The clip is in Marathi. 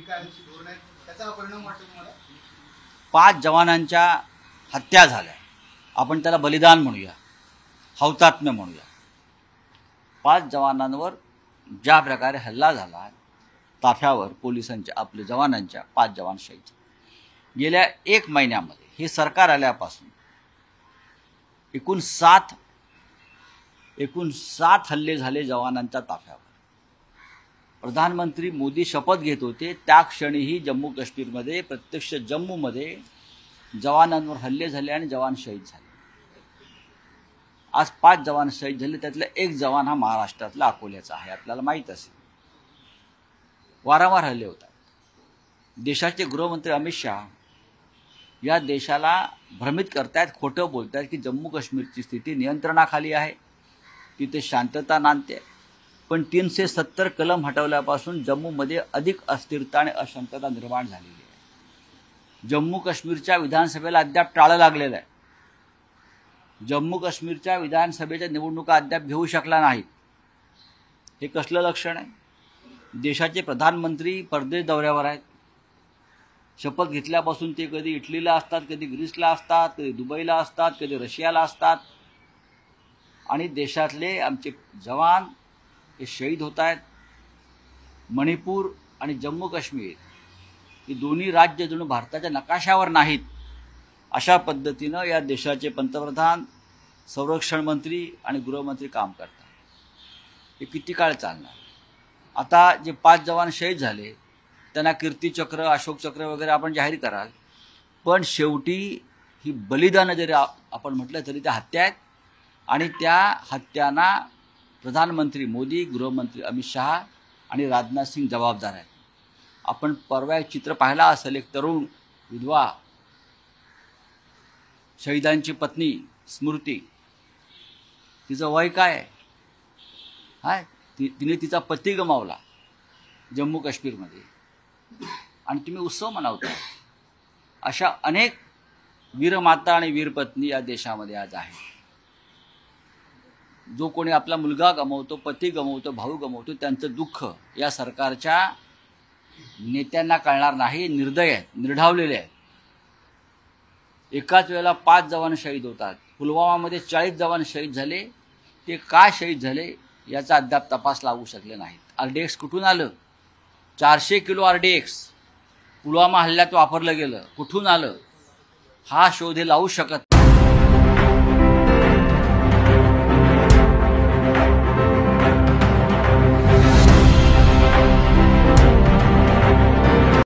भूमिका आहे, धोरण आहे, त्याचा परिणाम वाटतो तुम्हाला? 5 जवानांच्या हत्या झाल्या, आपण त्याला बलिदान म्हणूया, हौतात्म्य म्हणूया. 5 जवानांवर ज्या प्रकारे हल्ला झाला ताफ्यावर पोलिसांच्या, आपल्या जवानांच्या 5 जवान शहीद. गेल्या 1 महिन्यामध्ये हे सरकार आल्यापासून एकूण 7 हल्ले झाले जवानांच्या ताफ्यावर. प्रधानमंत्री मोदी शपथ घेत होते त्या क्षणीही जम्मू काश्मीरमध्ये, प्रत्यक्ष जम्मूमध्ये जवानांवर हल्ले झाले आणि जवान शहीद झाले. आज 5 जवान शहीद झाले, त्यातला 1 जवान हा महाराष्ट्रातला अकोल्याचा आहे, आपल्याला माहीत असेल. वारंवार हल्ले होतात. देशाचे गृहमंत्री अमित शहा या देशाला भ्रमित करतायत, खोटं बोलतायत की जम्मू काश्मीरची स्थिती नियंत्रणाखाली आहे, तिथे शांतता नांदते. पण 370 कलम हटवल्यापासून जम्मूमध्ये अधिक अस्थिरता आणि अशांतता निर्माण झालेली आहे. जम्मू काश्मीरच्या विधानसभेला अद्याप टाळं लागलेलं आहे. जम्मू काश्मीरच्या विधानसभेच्या निवडणुका अद्याप घेऊ शकला नाहीत. हे कसलं लक्षण आहे? देशाचे प्रधानमंत्री परदेश दौऱ्यावर आहेत. शपथ घेतल्यापासून ते कधी इटलीला असतात, कधी ग्रीसला असतात, कधी दुबईला असतात, कधी रशियाला असतात. आणि देशातले आमचे जवान हे शहीद होत आहेत. मणिपूर आणि जम्मू काश्मीर ही दोन्ही राज्य जणू भारताच्या नकाशावर नाहीत, अशा पद्धतीनं या देशाचे पंतप्रधान, संरक्षण मंत्री आणि गृहमंत्री काम करतात. हे किती काळ चालणार? आता जे 5 जवान शहीद झाले त्यांना कीर्तीचक्र, अशोकचक्र वगैरे आपण जाहीर कराल, पण शेवटी ही बलिदानं जरी आपण म्हटलं तरी त्या हत्या आहेत. आणि त्या हत्यांना प्रधानमंत्री मोदी, गृहमंत्री अमित शहा आणि राजनाथ सिंग जबाबदार आहेत. आपण परवा एक चित्र पाहिलं असेल, एक तरुण विधवा, शहीदांची पत्नी स्मृती, तिचं वय काय आहे? तिने तिचा पती गमावला जम्मू काश्मीरमध्ये आणि तुम्ही उत्सव मनवता. अशा अनेक वीरमाता आणि वीरपत्नी या देशामध्ये आज आहेत. जो कोणी आपला मुलगा गमावतो, पती गमावतो, भाऊ गमावतो, त्यांचं दुःख या सरकारच्या नेत्यांना कळणार नाही. निर्दय आहेत, निर्ढावलेले आहेत. एकाच वेळेला 5 जवान शहीद होतात. पुलवामामध्ये 40 जवान शहीद झाले. ते का शहीद झाले याचा अद्याप तपास लागू शकले नाहीत. RDX कुठून आलं? 400 किलो RDX पुलवामा हल्ल्यात वापरलं गेलं. कुठून आलं? हा शोध हे लावू शकत